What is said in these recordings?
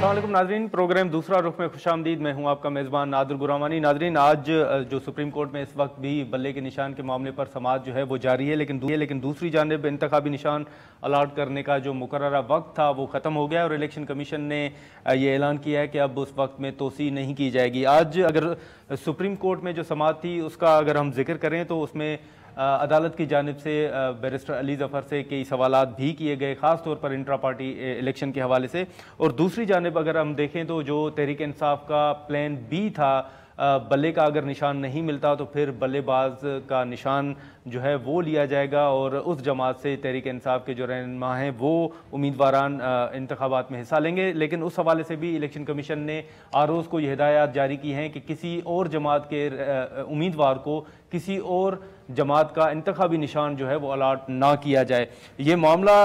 अस्सलाम वालेकुम नाजरीन, प्रोग्राम दूसरा रुख में खुशामदीद। मैं हूं आपका मेज़बान नादिर गुरामानी। नाजरीन, आज जो सुप्रीम कोर्ट में इस वक्त भी बल्ले के निशान के मामले पर समाअत जो है वो जारी है, लेकिन दूसरी जानिब इंतखाबी निशान अलाट करने का जो मुकर्ररा वक्त था वो ख़त्म हो गया और इलेक्शन कमीशन ने ये ऐलान किया है कि अब उस वक्त में तोसी नहीं की जाएगी। आज अगर सुप्रीम कोर्ट में जो समाअत थी उसका अगर हम जिक्र करें तो उसमें अदालत की जानिब से बैरिस्टर अली ज़फ़र से कई सवालात भी किए गए, ख़ास तौर पर इंट्रा पार्टी इलेक्शन के हवाले से। और दूसरी जानिब अगर हम देखें तो जो तहरीक इंसाफ का प्लान बी था, बल्ले का अगर निशान नहीं मिलता तो फिर बल्लेबाज का निशान जो है वो लिया जाएगा और उस जमात से तहरीक इंसाफ के जो रहनुमा हैं वो उम्मीदवारान इंतखाबात में हिस्सा लेंगे। लेकिन उस हवाले से भी इलेक्शन कमीशन ने आरओज़ को ये हिदायत जारी की हैं कि किसी और जमात के उम्मीदवार को किसी और जमात का इंतखाबी निशान जो है वो अलाट ना किया जाए। ये मामला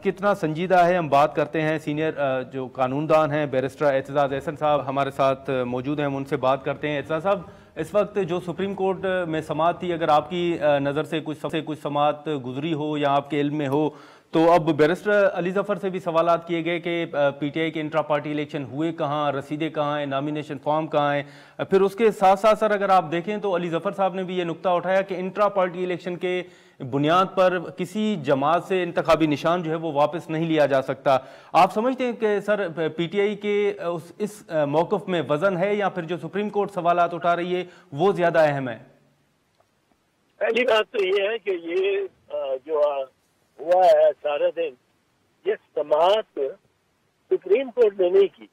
कितना संजीदा है, हम बात करते हैं। सीनियर जो कानूनदान हैं बैरिस्टर एतजाज़ एहसन साहब हमारे साथ मौजूद हैं, हम उनसे बात करते हैं। एतजाज़ साहब, इस वक्त जो सुप्रीम कोर्ट में समाअत थी, अगर आपकी नज़र से कुछ समाअत गुजरी हो या आपके इल्म में हो, तो अब बैरिस्टर अली ज़फ़र से भी सवालात किए गए कि पीटीआई के इंट्रा पार्टी इलेक्शन हुए कहाँ, रसीदें कहाँ हैं, नॉमिनेशन फॉर्म कहाँ हैं। फिर उसके साथ साथ सर अगर आप देखें तो अली ज़फ़र साहब ने भी ये नुक्ता उठाया कि इंट्रा पार्टी इलेक्शन के बुनियाद पर किसी जमात से इंतखाबी निशान जो है वो वापस नहीं लिया जा सकता। आप समझते हैं कि सर पीटीआई के इस मौक़िफ़ में वज़न है या फिर जो सुप्रीम कोर्ट सवालात उठा रही है वो ज़्यादा अहम है? पहली बात तो ये है कि ये जो हुआ है सारा दिन, ये समाअत सुप्रीम कोर्ट ने नहीं की,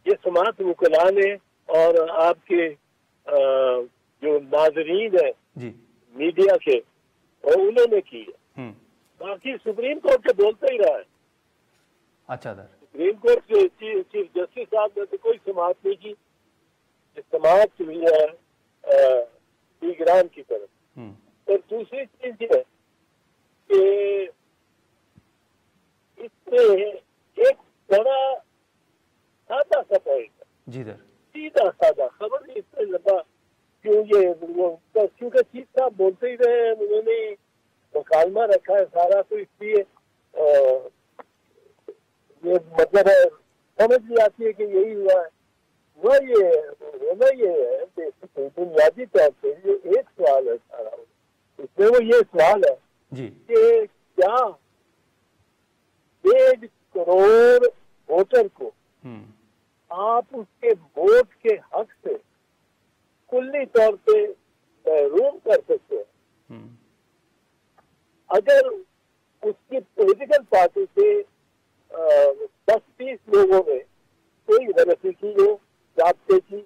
ये समाअत वकला ने और आपके जो नाज़रीन है मीडिया के और उन्होंने की है। बाकी सुप्रीम कोर्ट तो बोलता ही रहा है। अच्छा सर, सुप्रीम कोर्ट के चीफ जस्टिस साहब ने तो कोई समाअत नहीं की, समाअत हुई है ईरान की तरफ। और दूसरी चीज ये है कि इसमें एक बड़ा सादा सा पॉइंट है जी सर, सीधा सादा खबर इससे लंबा क्यों क्योंकि चीफ साहब बोलते ही रहे हैं, उन्होंने मुकालमा रखा है सारा, तो इसलिए ये मतलब है समझ भी आती है कि यही हुआ है। वह ये होना ये है बुनियादी तौर पे ये एक सवाल है सारा, इसमें वो ये सवाल है कि क्या 1.5 करोड़ वोटर को आप उसके वोट के हक से कुल्ली तौर पे महरूम कर सकते हैं? अगर उसकी पॉलिटिकल पार्टी से 10-20 लोगों ने कोई गलती की हो, जाब्ते की,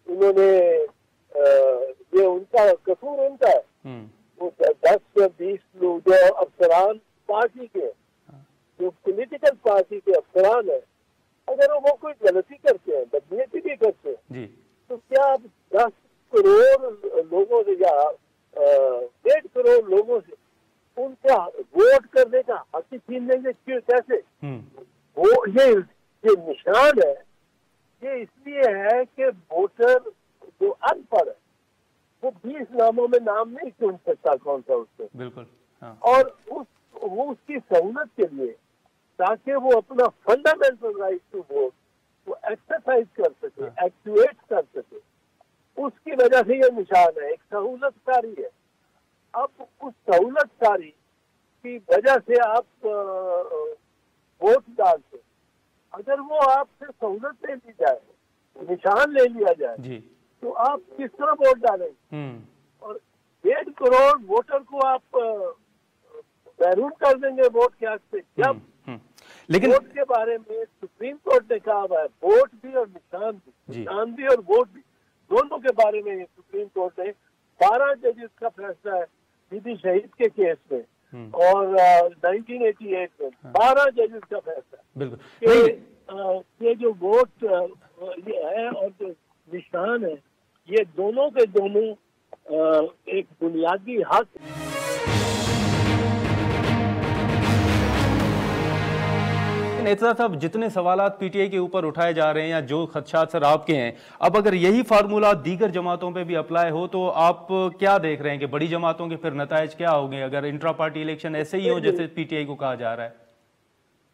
उन्होंने ये उनका कसूर उनका है, वो 10 या 20 लोग जो अफसरान पार्टी के, जो पॉलिटिकल पार्टी के अफसरान है, अगर वो कोई गलती करते हैं, बदनीयती भी करते हैं, तो क्या आप 10 करोड़ लोगों से या 1.5 करोड़ लोगों से उनका वोट करने का हक छीन लेंगे? क्यों, कैसे? वो ये निशान है, ये इसलिए है कि वोटर जो अनपढ़ है वो 20 नामों में नाम नहीं चुन सकता कौन सा उससे, बिल्कुल हाँ। और वो उसकी सहूलत के लिए, ताकि वो अपना फंडामेंटल राइट टू वोट वो एक्सरसाइज कर सके, एक्टिवेट कर सके, उसकी वजह से ये निशान है, एक सहूलतकारी है। अब उस सहूलतकारी की वजह से आप वोट डालते, अगर वो आपसे सहूलत ले ली जाए, निशान ले लिया जाए जी, तो आप किस तरह वोट डालेंगे? और 1.5 करोड़ वोटर को आप महरूम कर देंगे वोट के हक से। जब लेकिन वोट के बारे में सुप्रीम कोर्ट ने कहा है, वोट भी और निशान भी और वोट भी, दोनों के बारे में सुप्रीम कोर्ट ने 12 जजेस का फैसला है बीबी शहीद के केस में और 1988 में 12 जजेस का फैसला, बिल्कुल ये जो वोट ये है और जो निशान है, ये दोनों के दोनों एक बुनियादी हक। नेता साहब, जितने सवालात पीटीआई के ऊपर उठाए जा रहे हैं या जो खदशात सर आपके हैं, अब अगर यही फार्मूला दीगर जमातों पे भी अप्लाई हो तो आप क्या देख रहे हैं कि बड़ी जमातों के फिर नताइज क्या होंगे अगर इंट्रा पार्टी इलेक्शन ऐसे ही हो जैसे पीटीआई को कहा जा रहा है?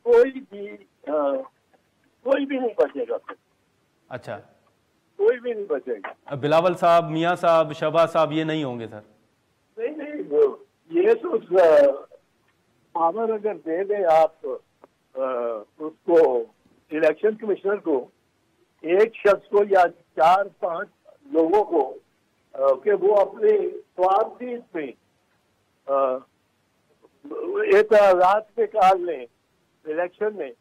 कोई भी कोई भी नहीं बचेगा फिर। अच्छा, कोई भी नहीं बचेगा। बिलावल साहब, मियां साहब, शहबाज साहब ये नहीं होंगे सर? नहीं नहीं, ये तो पावर अगर दे दें आप उसको, इलेक्शन कमिश्नर को, एक शख्स को या 4-5 लोगों को, कि वो अपने स्वार्थी में एक रात पे कार लें इलेक्शन में।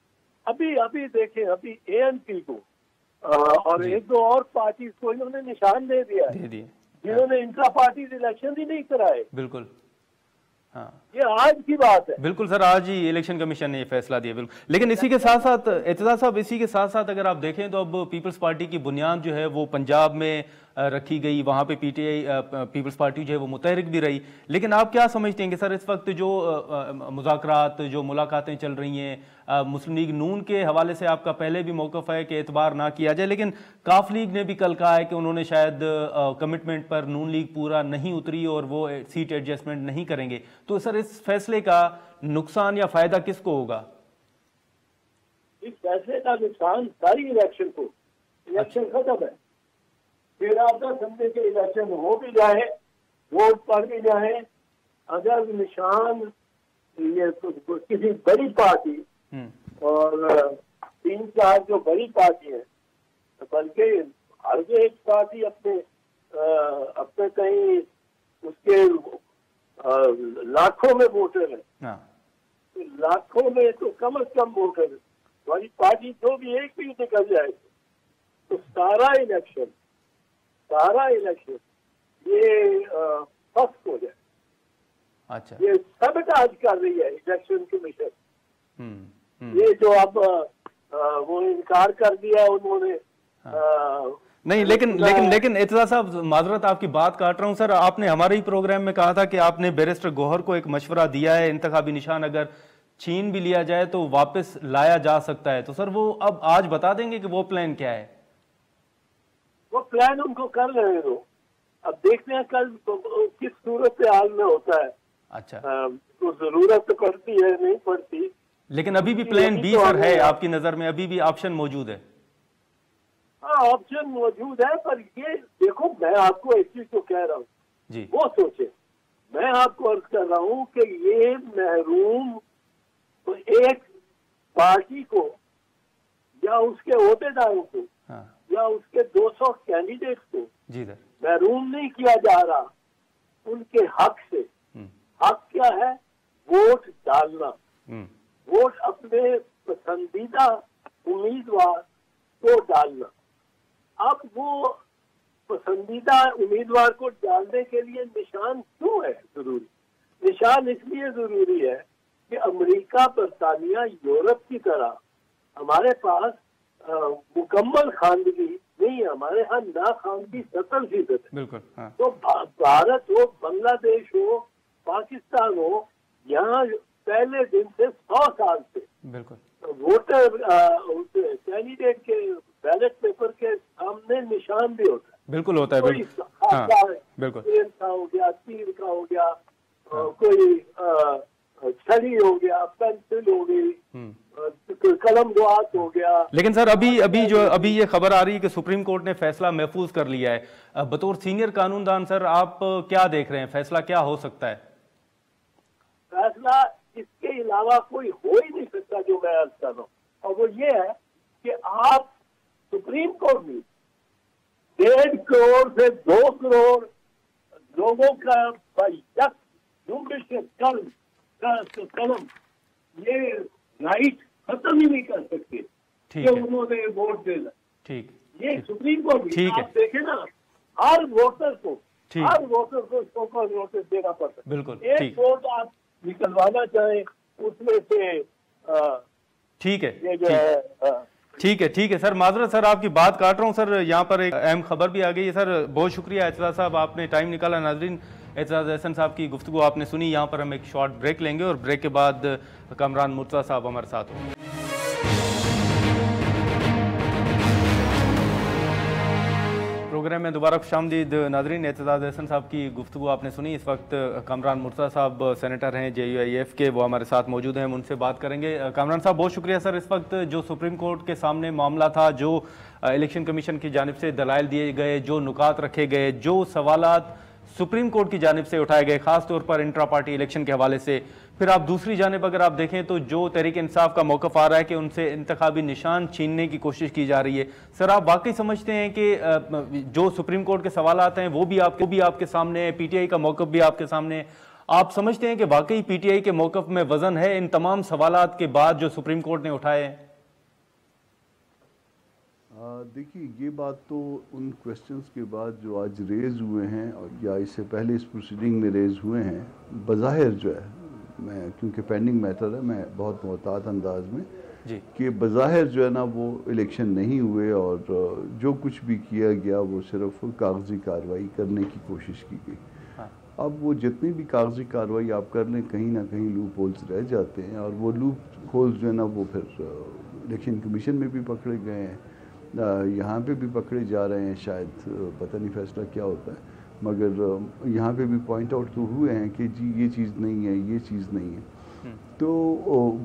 अभी देखें, अभी एएनपी को और एक दो और पार्टी को इन्होंने निशान दे दिया है, जिन्होंने इंट्रा पार्टी इलेक्शन ही नहीं कराए। बिल्कुल, हाँ, ये आज की बात है। बिल्कुल सर, आज ही इलेक्शन कमीशन ने ये फैसला दिया। बिल्कुल, लेकिन इसी के साथ साथ एतजाज साहब, इसी के साथ साथ अगर आप देखें तो अब पीपल्स पार्टी की बुनियाद जो है वो पंजाब में रखी गई, वहाँ पे पीटीआई पीपल्स पार्टी जो है वो मुतहरिक भी रही। लेकिन आप क्या समझते हैं कि सर इस वक्त जो मुज़ाकरात, जो मुलाकातें चल रही हैं मुस्लिम लीग नून के हवाले से, आपका पहले भी मौक़िफ़ है कि एतबार ना किया जाए, लेकिन काफ लीग ने भी कल कहा है कि उन्होंने शायद कमिटमेंट पर नून लीग पूरा नहीं उतरी और वो सीट एडजस्टमेंट नहीं करेंगे। तो सर इस फैसले का नुकसान या फ़ायदा किसको होगा? इस फैसले का नुकसान सारी इलेक्शन को, इलेक्शन खत्म है, फिर आप ना समझे कि इलेक्शन हो भी जाए, वोट पड़ भी जाए, अगर निशान ये तो किसी बड़ी पार्टी और 3-4 जो बड़ी पार्टी है, बल्कि हर एक पार्टी अपने कहीं उसके लाखों में वोटर है, लाखों में तो कम से कम वोटर है, हमारी पार्टी जो भी एक भी निकल जाए तो सारा इलेक्शन ये फर्स्ट हो जाए। अच्छा, ये सबटाज कर रही है इलेक्शन कमीशन। ये जो अब वो इनकार कर दिया उन्होंने। नहीं, लेकिन एतजाज साहब, माजरत आपकी बात काट रहा हूँ सर, आपने हमारे ही प्रोग्राम में कहा था कि आपने बैरिस्टर गौहर को एक मशवरा दिया है, इंतखाबी निशान अगर छीन भी लिया जाए तो वापस लाया जा सकता है। तो सर वो अब आज बता देंगे कि वो प्लान क्या है? वो प्लान उनको कर रहे हो, अब देखते हैं कल किस सूरत पे हाल में होता है। अच्छा, तो जरूरत तो पड़ती है, नहीं पड़ती, लेकिन अभी भी प्लान बी सर है आपकी नजर में? अभी भी ऑप्शन मौजूद है? हाँ, ऑप्शन मौजूद है, पर ये देखो, मैं आपको एक चीज तो कह रहा हूँ जी, वो सोचे, मैं आपको अर्ज कर रहा हूँ कि ये महरूम तो एक पार्टी को या उसके ओहदेदारों को या उसके 200 कैंडिडेट को जी महरूम नहीं किया जा रहा उनके हक से। हक क्या है? वोट डालना, वोट अपने पसंदीदा उम्मीदवार को डालना। अब वो पसंदीदा उम्मीदवार को डालने के लिए निशान क्यों है जरूरी? निशान इसलिए जरूरी है कि अमेरिका, बरतानिया, यूरोप की तरह हमारे पास मुकम्मल खानदगी नहीं है, हमारे यहाँ ना खानगी 70% है। बिल्कुल, हाँ। तो भारत हो, बांग्लादेश हो, पाकिस्तान हो, यहाँ पहले दिन से 100 साल से बिल्कुल वोटर कैंडिडेट के बैलेट पेपर के सामने निशान भी होता है। बिल्कुल होता है, बिल्कुल, हाँ, बिल्कुल, पेन का हो गया, तीर का हो गया, कोई छड़ी हो गया, पेंसिल हो गई, कलम दुआत हो गया। लेकिन सर अभी ये खबर आ रही है कि सुप्रीम कोर्ट ने फैसला महफूज कर लिया है। बतौर सीनियर कानूनदान सर आप क्या देख रहे हैं, फैसला क्या हो सकता है? फैसला इसके अलावा कोई हो ही नहीं सकता जो मैं अर्ज कर रहा हूँ, और वो ये है कि आप सुप्रीम कोर्ट में 1.5 करोड़ से 2 करोड़ लोगों का कलम ये राइट खत्म ही नहीं कर सकते कि उन्होंने वोट देना। ठीक, ये सुप्रीम कोर्ट भी, आप देखें ना, हर वोटर को इसको नोटिस देना पड़ता है। बिल्कुल, एक वोट आप निकलवाना चाहें उसमें से ठीक है, ये जो है ठीक है सर, माजरत सर आपकी बात काट रहा हूँ सर, यहाँ पर एक अहम खबर भी आ गई है सर। बहुत शुक्रिया एतजाज साहब, आपने टाइम निकाला। नाजरीन, एतजाज अहसन साहब की गुफ्तगू आपने सुनी। यहाँ पर हम एक शॉर्ट ब्रेक लेंगे और ब्रेक के बाद कमरान मुर्तज़ा साहब हमारे साथ होंगे। कैमरे में दोबारा खुशामदीद नाज़रीन। एतजाज़ एहसन साहब की गुफ्तगू आपने सुनी। इस वक्त कामरान मुर्तज़ा साहब सेनेटर हैं JUIF के, वो हमारे साथ मौजूद हैं, हम उनसे बात करेंगे। कामरान साहब बहुत शुक्रिया सर। इस वक्त जो सुप्रीम कोर्ट के सामने मामला था, जो इलेक्शन कमीशन की जानिब से दलाइल दिए गए, जो नुकात रखे गए, जो सवालात सुप्रीम कोर्ट की जानिब से उठाए गए, खास तौर पर इंट्रा पार्टी इलेक्शन के हवाले से, फिर आप दूसरी जानिब अगर आप देखें तो जो तहरीक इंसाफ का मौक़िफ़ आ रहा है कि उनसे इंतखाबी निशान छीनने की कोशिश की जा रही है, सर आप वाकई समझते हैं कि जो सुप्रीम कोर्ट के सवालात हैं वो भी आपके सामने है, PTI का मौक़िफ़ भी आपके सामने है, आप समझते हैं कि वाकई PTI के मौक़िफ़ में वजन है इन तमाम सवालात के बाद जो सुप्रीम कोर्ट ने उठाए हैं? देखिए, ये बात तो उन क्वेश्चंस के बाद जो आज रेज़ हुए हैं और या इससे पहले इस प्रोसीडिंग में रेज़ हुए हैं, बज़ाहिर जो है, मैं क्योंकि पेंडिंग मैटर है, मैं बहुत मोहतात अंदाज में कि बज़ाहिर जो है ना वो इलेक्शन नहीं हुए और जो कुछ भी किया गया वो सिर्फ कागजी कार्रवाई करने की कोशिश की गई। अब वो जितनी भी कागजी कार्रवाई आप कर लें, कहीं ना कहीं लूप होल्स रह जाते हैं और वो लूप होल्स जो है ना वो फिर इलेक्शन कमीशन में भी पकड़े गए हैं, यहाँ पे भी पकड़े जा रहे हैं, शायद पता नहीं फैसला क्या होता है, मगर यहाँ पे भी पॉइंट आउट तो हुए हैं कि जी ये चीज़ नहीं है, ये चीज़ नहीं है। तो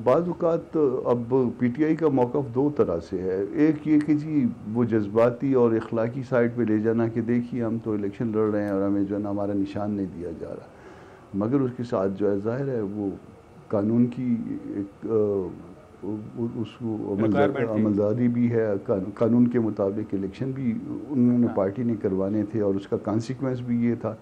बाज़ औक़ात अब PTI का मौक़िफ़ दो तरह से है। एक ये कि जी वो जज्बाती और इखलाकी साइड पे ले जाना कि देखिए हम तो इलेक्शन लड़ रहे हैं और हमें जो है ना हमारा निशान नहीं दिया जा रहा, मगर उसके साथ जो है ज़ाहिर है वो कानून की एक उसको अमलदारी भी है, कानून के मुताबिक इलेक्शन भी उन्होंने पार्टी ने करवाने थे और उसका कॉन्सिक्वेंस भी ये था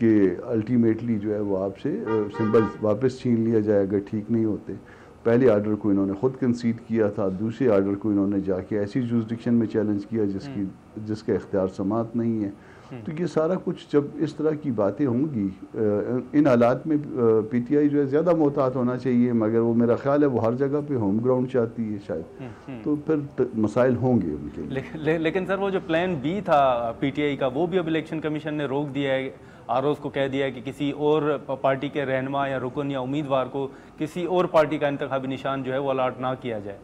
कि अल्टीमेटली जो है वो आपसे सिंबल्स वापस छीन लिया जाए अगर ठीक नहीं होते। पहले आर्डर को इन्होंने ख़ुद कंसीड किया था, दूसरे आर्डर को इन्होंने जाके ऐसी जुरिसडिक्शन में चैलेंज किया जिसका इख्तियार समात नहीं है। तो ये सारा कुछ जब इस तरह की बातें होंगी, इन हालात में PTI जो है ज़्यादा मोहतात होना चाहिए, मगर वो मेरा ख्याल है वो हर जगह पे होम ग्राउंड चाहती है शायद, तो फिर मसाइल होंगे उनके लिए। लेकिन सर वो जो प्लान B था PTI का, वो भी अब इलेक्शन कमीशन ने रोक दिया है। ROs को कह दिया है कि किसी और पार्टी के रहनुमा या रुकन या उम्मीदवार को किसी और पार्टी का इंतखाबी निशान जो है वो अलाट ना किया जाए।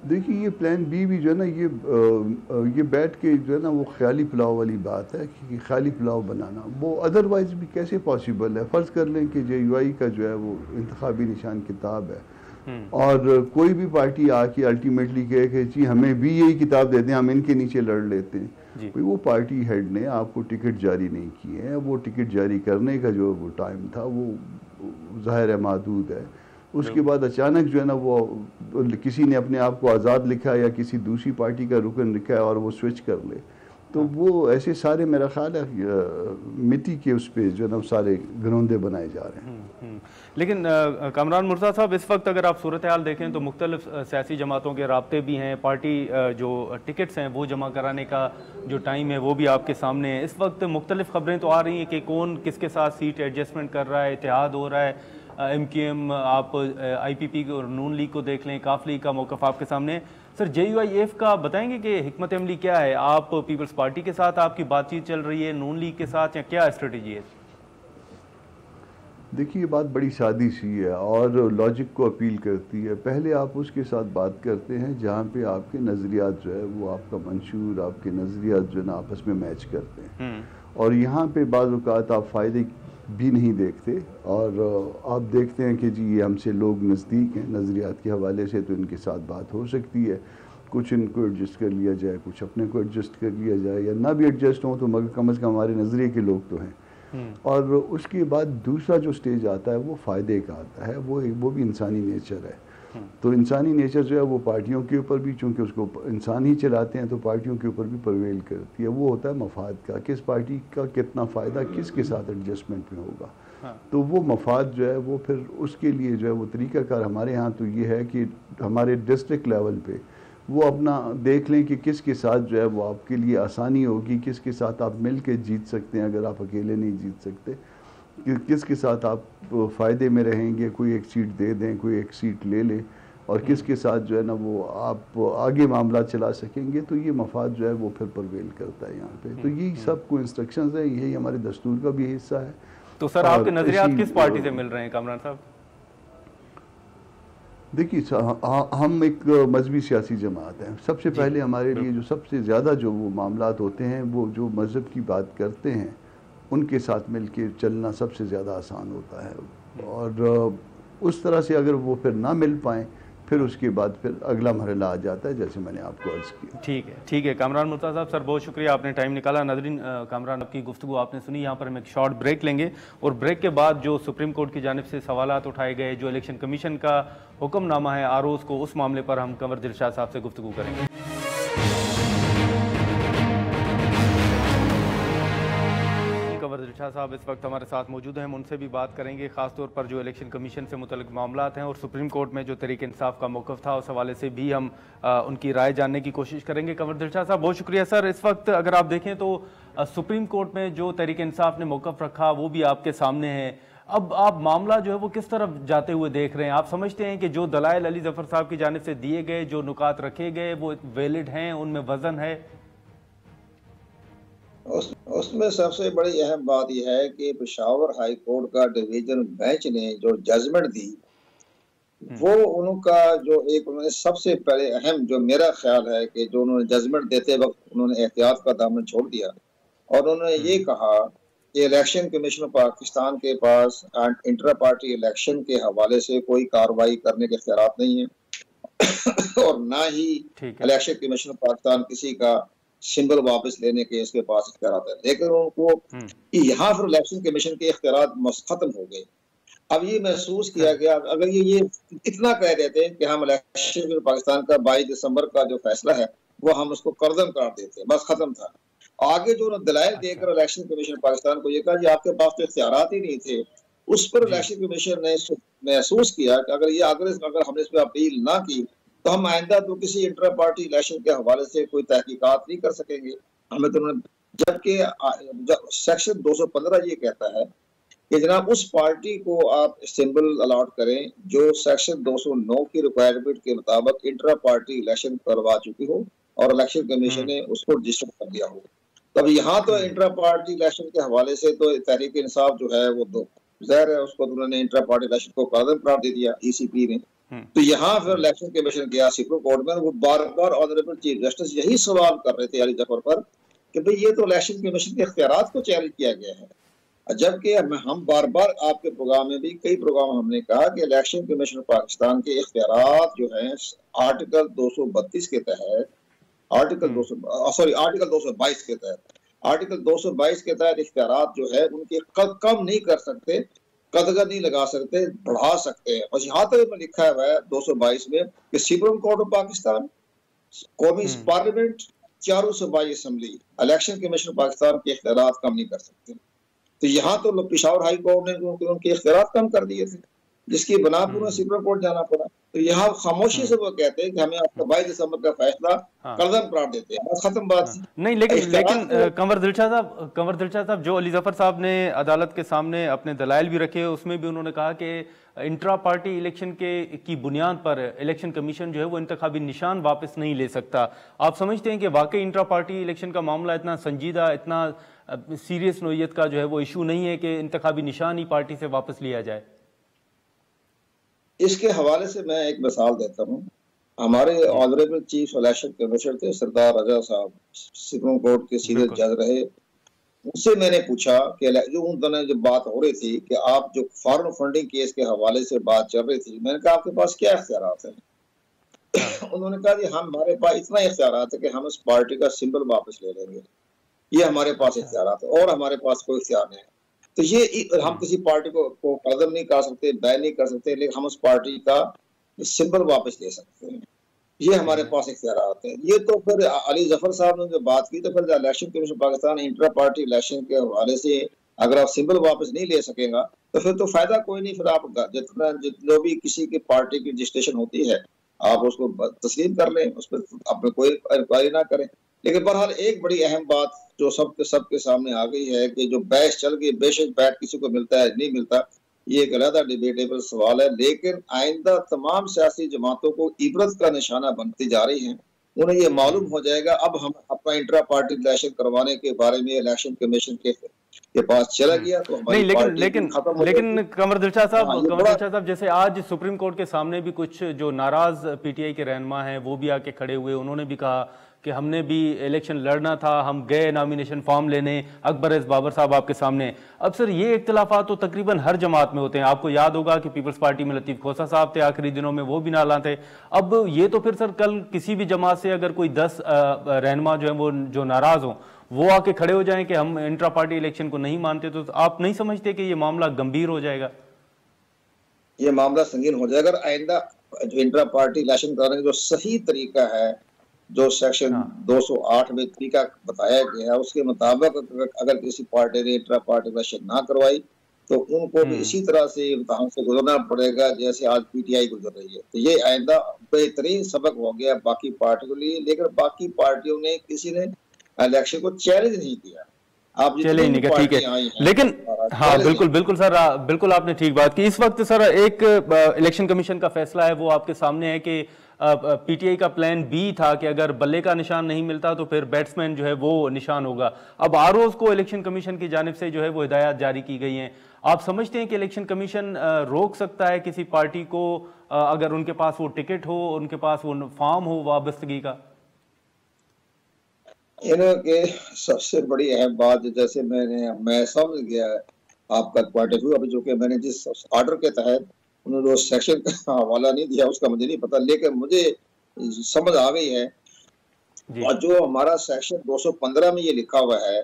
देखिए, ये प्लान B भी जो है ना ये बैठ के जो है ना वो ख्याली पुलाव वाली बात है कि ख्याली पुलाव बनाना, वो अदरवाइज भी कैसे पॉसिबल है। फ़र्ज़ कर लें कि JUI का जो है वो इंतखाबी निशान किताब है और कोई भी पार्टी आके अल्टीमेटली कहे कि जी हमें भी यही किताब देते हैं, हम इनके नीचे लड़ लेते हैं। कोई वो पार्टी हेड ने आपको टिकट जारी नहीं किए हैं, वो टिकट जारी करने का जो वो टाइम था वो ज़ाहिर है महदूद है। उसके बाद अचानक जो है ना वो किसी ने अपने आप को आज़ाद लिखा या किसी दूसरी पार्टी का रुकन लिखा है और वो स्विच कर ले, तो वो ऐसे सारे मेरा ख्याल है मिट्टी के उस पर जो है ना सारे घरौंदे बनाए जा रहे हैं। लेकिन कामरान मुर्तज़ा साहब, इस वक्त अगर आप सूरत हाल देखें तो मुख्तलिफ सियासी जमातों के राब्ते भी हैं, पार्टी जो टिकट्स हैं वो जमा कराने का जो टाइम है वो भी आपके सामने है। इस वक्त मुख्तलिफ खबरें तो आ रही हैं कि कौन किसके साथ सीट एडजस्टमेंट कर रहा है, इत्तेहाद हो रहा है। MQM, आप IPP और नून लीग को देख लें, काफ लीग का मौक़िफ़ आपके सामने। सर JUIF का बताएंगे कि हिकमत अमली क्या है? आप पीपल्स पार्टी के साथ आपकी बातचीत चल रही है, नून लीग के साथ, या क्या स्ट्रेटजी है? देखिए, ये बात बड़ी सादी सी है और लॉजिक को अपील करती है। पहले आप उसके साथ बात करते हैं जहाँ पे आपके नज़रियात जो है वो आपका मंशूर, आपके नज़रियात जो है ना आपस में मैच करते हैं, और यहाँ पे बाज़ औक़ात आप फ़ायदे भी नहीं देखते और आप देखते हैं कि जी ये हमसे लोग नज़दीक हैं नज़रियात के हवाले से, तो इनके साथ बात हो सकती है, कुछ इनको एडजस्ट कर लिया जाए, कुछ अपने को एडजस्ट कर लिया जाए, या ना भी एडजस्ट हो तो मगर कम अज़ कम हमारे नज़रिए के लोग तो हैं। और उसके बाद दूसरा जो स्टेज आता है वो फ़ायदे का आता है, वो भी इंसानी नेचर है। तो इंसानी नेचर जो है वो पार्टियों के ऊपर भी, चूँकि उसको इंसान ही चलाते हैं, तो पार्टियों के ऊपर भी प्रवेल करती है। वो होता है मफाद का, किस पार्टी का कितना फ़ायदा किसके साथ एडजस्टमेंट में होगा। तो वो मफाद जो है वो फिर उसके लिए जो है वो तरीक़ाकार हमारे यहाँ तो ये है कि हमारे डिस्ट्रिक्ट लेवल पे वो अपना देख लें कि किसके साथ जो है वो आपके लिए आसानी होगी, किसके साथ आप मिल के जीत सकते हैं अगर आप अकेले नहीं जीत सकते, किसके साथ आप फ़ायदे में रहेंगे, कोई एक सीट दे दें, कोई एक सीट ले ले, और किसके साथ जो है ना वो आप आगे मामला चला सकेंगे। तो ये मफाद जो है वो फिर परवेल करता है यहाँ पे। तो यही सबको इंस्ट्रक्शंस है, यही हमारे दस्तूर का भी हिस्सा है। तो सर आपके नज़रियात किस पार्टी से मिल रहे हैं कामरान साहब? देखिए, हम एक मजहबी सियासी जमात हैं। सबसे पहले हमारे लिए जो सबसे ज़्यादा जो वो मामलात होते हैं, वो जो मज़हब की बात करते हैं उनके साथ मिल के चलना सबसे ज़्यादा आसान होता है। और उस तरह से अगर वो फिर ना मिल पाएँ, फिर उसके बाद फिर अगला मरहला आ जाता है, जैसे मैंने आपको अर्ज़ किया। ठीक है कामरान मुर्तज़ा साहब, सर बहुत शुक्रिया, आपने टाइम निकाला। नाज़रीन, कामरान आपकी गुफ्तगू आपने सुनी। यहाँ पर हम एक शॉर्ट ब्रेक लेंगे और ब्रेक के बाद जो सुप्रीम कोर्ट की जानिब से सवालात उठाए गए, जो इलेक्शन कमीशन का हुक्मनामा है आरोज़ को, उस मामले पर हम कंवर दिलशाद साहब से गुफ्तगू करेंगे। कंवर दिलशाद साहब इस वक्त हमारे साथ मौजूद हैं, हम उनसे भी बात करेंगे, खासतौर पर जो इलेक्शन कमीशन से मुतल्लिक मामलात हैं और सुप्रीम कोर्ट में जो तहरीक इंसाफ का मौक़िफ़ था, उस हवाले से भी हम उनकी राय जानने की कोशिश करेंगे। कंवर दिलशाद साहब बहुत शुक्रिया। सर, इस वक्त अगर आप देखें तो सुप्रीम कोर्ट में जो तहरीक इंसाफ ने मौक़िफ़ रखा वो भी आपके सामने है। अब आप मामला जो है वो किस तरफ जाते हुए देख रहे हैं? आप समझते हैं कि जो दलाइल अली ज़फ़र साहब की जानिब से दिए गए, जो नुकात रखे गए, वो वैलिड हैं, उनमें वज़न है? उसमें सबसे बड़ी अहम बात यह है कि पेशावर हाई कोर्ट का डिवीजन बेंच ने जो जजमेंट दी, वो उनका जो एक उन्होंने सबसे पहले अहम, जो मेरा ख्याल है कि जो उन्होंने जजमेंट देते वक्त उन्होंने एहतियात का दामन छोड़ दिया और उन्होंने ये कहा कि इलेक्शन कमीशन पाकिस्तान के पास इंटर पार्टी इलेक्शन के हवाले से कोई कार्रवाई करने के इख्तियार नहीं है और ना ही इलेक्शन कमीशन पाकिस्तान किसी का सिंबल वापस लेने के इसके पास इख्तियार है। लेकिन उनको यहाँ पर इलेक्शन कमीशन के इख्तियार खत्म हो गए। अब ये महसूस किया गया, अगर ये इतना कह देते हैं कि हम इलेक्शन पाकिस्तान का 22 दिसंबर का जो फैसला है वो हम उसको करदम करार देते हैं, बस खत्म था। आगे जो दलाइल देकर इलेक्शन कमीशन पाकिस्तान को ये कहा कि आपके पास तो इख्तियारात ही नहीं थे, उस पर इलेक्शन कमीशन ने महसूस किया कि अगर हमने इस पर अपील ना की तो हम आइंदा तो किसी इंटर पार्टी इलेक्शन के हवाले से कोई तहकीकात नहीं कर सकेंगे। हमें तो जबकि सेक्शन 215 ये कहता है कि जनाब उस पार्टी को आप सिंबल अलॉट करें जो सेक्शन 209 की रिक्वायरमेंट के मुताबिक इंटर पार्टी इलेक्शन करवा चुकी हो और इलेक्शन कमीशन ने उसको रजिस्टर कर दिया हो। तब यहाँ तो इंटर पार्टी इलेक्शन के हवाले से तो तहरीक इंसाफ जो है वो तो ज़ाहिर है उसको उन्होंने इंटर पार्टी इलेक्शन को करदम करार दे दिया ECP ने। तो यहाँ फिर इलेक्शन कमीशन गया सुप्रीम कोर्ट में, वो बार बार ऑनरेबल चीफ जस्टिस यही सवाल कर रहे थे अली जफर पर कि भाई ये तो इलेक्शन कमीशन के इख्तियारात को चैलेंज किया गया है। जबकि हम बार बार आपके प्रोग्राम में भी कई प्रोग्राम हमने कहा कि इलेक्शन कमीशन पाकिस्तान के इख्तियारात जो है आर्टिकल 232 के तहत आर्टिकल 222 के तहत इख्तियारात जो है उनके कम नहीं कर सकते, कदगर नहीं लगा सकते, बढ़ा सकते हैं। और यहाँ तक में लिखा हुआ है 222 में कि सुप्रीम कोर्ट ऑफ पाकिस्तान, कौमी पार्लियामेंट, चारों सूबाई असम्बली इलेक्शन कमीशन पाकिस्तान के इख्तियारात कम नहीं कर सकते। तो यहाँ तो पेशावर हाई कोर्ट ने उनके इख्तियारात कम कर दिए थे, जिसकी बना पर उन्हें सुप्रीम कोर्ट जाना पड़ा। तो यहाँ खामोशी से वो कहते हैं कि हमें आपका 22 दिसंबर का फैसला करदम करार देते हैं, बस खत्म बात। नहीं, लेकिन कंवर दिलशाद साहब, जो अली ज़फ़र साहब ने अदालत के सामने अपने दलाइल भी रखे, उसमें भी उन्होंने कहा कि इंट्रा पार्टी इलेक्शन की बुनियाद पर इलेक्शन कमीशन जो है वो इंतखाबी निशान वापस नहीं ले सकता। आप समझते हैं कि वाकई इंट्रा पार्टी इलेक्शन का मामला इतना संजीदा, इतना सीरियस नोयत का जो है वो इशू नहीं है कि इंतखाबी निशान ही पार्टी से वापस लिया जाए? इसके हवाले से मैं एक मिसाल देता हूँ। हमारे ऑनरेबल चीफ इलेक्शन कमिश्नर थे सरदार रजा साहब, सुप्रीम कोर्ट के सीनियर जज रहे। उनसे मैंने पूछा कि जो उन दोनों जो बात हो रही थी कि आप जो फॉरेन फंडिंग केस के हवाले से बात चल रही थी, मैंने कहा आपके पास क्या इख्तियारात हैं? उन्होंने कहा कि हमारे पास इतना इख्तियारात है कि हम इस पार्टी का सिंबल वापस ले लेंगे, ये हमारे पास इख्तियारात है और हमारे पास कोई इख्तियार नहीं है। तो ये हम किसी पार्टी को कदम नहीं कर सकते, बैन नहीं कर सकते, लेकिन हम उस पार्टी का सिंबल वापस ले सकते हैं, ये हमारे पास इख्तियारात है। ये तो फिर अली जफर साहब ने जो बात की, तो फिर election commission Pakistan inter party election के हवाले से अगर आप सिंबल वापस नहीं ले सकेगा तो फिर तो फायदा कोई नहीं। फिर आप जो भी किसी की पार्टी की रजिस्ट्रेशन होती है आप उसको तस्लीम कर लें, उस पर अपने कोई इंक्वायरी ना करें। लेकिन बहरहाल एक बड़ी अहम बात जो सबके सामने आ गई है कि जो बहस चल गई, बेशक बैठ किसी को मिलता है नहीं मिलता, ये एक अलग डिबेटेबल सवाल है, लेकिन आइंदा तमाम सियासी जमातों को इबरत का निशाना बनती जा रही है। उन्हें ये मालूम हो जाएगा अब हम अपना इंट्रा पार्टी इलेक्शन करवाने के बारे में इलेक्शन कमीशन के के पास चला गया तो नहीं, लेकिन कमर दिलशाद साहब, जैसे आज सुप्रीम कोर्ट के सामने भी कुछ जो नाराज पीटीआई के रहनुमा हैं वो भी आके खड़े हुए, उन्होंने भी कहा कि हमने भी इलेक्शन लड़ना था, हम गए नॉमिनेशन फॉर्म लेने, अकबर एस बाबर साहब आपके सामने। अब सर ये इख्तिलाफात तो तकरीबन हर जमात में होते हैं, आपको याद होगा कि पीपल्स पार्टी में लतीफ खोसा साहब थे, आखिरी दिनों में वो भी नाला थे। अब ये तो फिर सर कल किसी भी जमात से अगर कोई 10 रहनुमा जो है वो जो नाराज हो वो आके खड़े हो जाएं कि हम इंट्रा पार्टी इलेक्शन को नहीं मानते, तो आप नहीं समझते कि ये मामला गंभीर हो जाएगा? ये मामला संगीन हो जाएगा। अगर आइंदा जो इंट्रा पार्टी इलेक्शन कराने का जो सही तरीका है, जो सेक्शन 208 में तरीका बताया गया है, उसके मुताबिक अगर किसी पार्टी ने इंट्रा पार्टी इलेक्शन ना करवाई तो उनको भी इसी तरह से इम्तिहान से गुजरना पड़ेगा जैसे आज पीटीआई गुजर रही है। तो ये आइंदा बेहतरीन सबक हो गया बाकी पार्टियों के लिए। लेकिन बाकी पार्टियों ने किसी ने इलेक्शन को चैलेंज नहीं किया। आप चलिए नहीं, ठीक है, लेकिन हाँ बिल्कुल सर, बिल्कुल आपने ठीक बात की। इस वक्त सर एक इलेक्शन कमीशन का फैसला है वो आपके सामने है कि पीटीआई का प्लान बी था कि अगर बल्ले का निशान नहीं मिलता तो फिर बैट्समैन जो है वो निशान होगा। अब आरओज को इलेक्शन कमीशन की जानिब से जो है वो हिदायत जारी की गई हैं। आप समझते हैं कि इलेक्शन कमीशन रोक सकता है किसी पार्टी को अगर उनके पास वो टिकट हो, उनके पास वो फॉर्म हो वाबस्तगी का? इनके सबसे बड़ी अहम बात, जैसे मैं समझ गया आपका पॉइंट ऑफ व्यू, अभी जो कि मैंने जिस ऑर्डर के तहत उन्होंने जो सेक्शन का हवाला नहीं दिया उसका मुझे नहीं पता, लेकिन मुझे समझ आ गई है। और जो हमारा सेक्शन 215 में ये लिखा हुआ है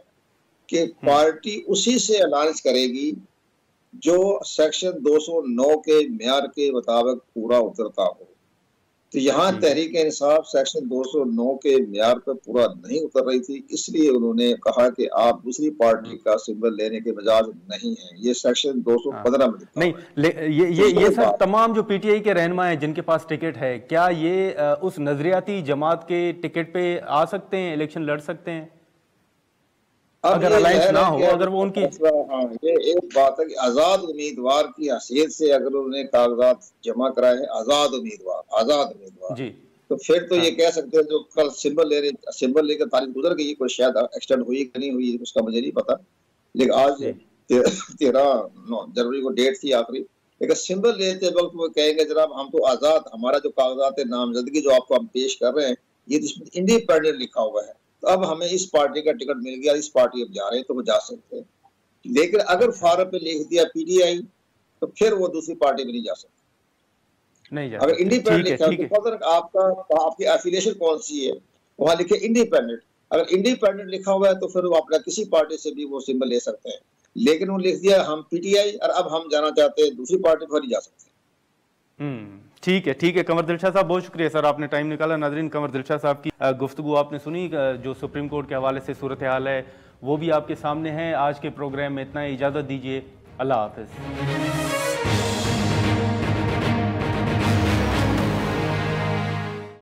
कि पार्टी उसी से अलायंस करेगी जो सेक्शन 209 के म्यार के मुताबिक पूरा उतरता हो। तो यहाँ तहरीक इंसाफ सेक्शन 209 के म्यार पर पूरा नहीं उतर रही थी, इसलिए उन्होंने कहा कि आप दूसरी पार्टी का सिंबल लेने के बजाय नहीं है। ये सेक्शन 215 में नहीं, ये सब तमाम जो पीटीआई के रहनुमा हैं जिनके पास टिकट है, क्या ये उस नजरियाती जमात के टिकट पे आ सकते हैं, इलेक्शन लड़ सकते हैं अगर अलायंस ना हो, अगर वो उनकी? हाँ, ये एक बात है कि आजाद उम्मीदवार की हैसियत से अगर उन्होंने कागजात जमा कराए हैं, आजाद उम्मीदवार जी, तो फिर तो ये कह सकते हैं जो कल सिंबल लेकर तारीख गुजर गई, कोई शायद एक्सटेंड हुई कि नहीं हुई उसका मुझे नहीं पता, लेकिन आज 13 जनवरी को डेट थी आखिरी। लेकिन सिंबल लेते वक्त वो कहेंगे जनाब हम तो आजाद, हमारा जो कागजात है नामजदगी जो आपको हम पेश कर रहे हैं ये इंडिपेंडेंट लिखा हुआ है, तो अब हमें इस पार्टी का टिकट मिल गया, इस पार्टी अब जा रहे हैं तो वो जा सकते हैं। लेकिन अगर फार्म पे लिख दिया पीटीआई तो फिर वो दूसरी पार्टी में नहीं जा सकते, नहीं जा अगर इंडिपेंडेंट लिखा तो आपकी एफिलिएशन कौन सी है वहां लिखे इंडिपेंडेंट। अगर इंडिपेंडेंट लिखा हुआ है तो फिर वो अपना किसी पार्टी से भी वो सिंबल ले सकते हैं। लेकिन वो लिख दिया हम पीटीआई और अब हम जाना चाहते हैं दूसरी पार्टी पर, नहीं जा सकते। ठीक है कमर दिलशाद साहब, बहुत शुक्रिया सर, आपने टाइम निकाला। नाजरीन, कमर दिलशाद साहब की गुफ्तगू आपने सुनी, जो सुप्रीम कोर्ट के हवाले से सूरत हाल है वो भी आपके सामने है। आज के प्रोग्राम में इतना ही, इजाज़त दीजिए, अल्लाह हाफ़िज़।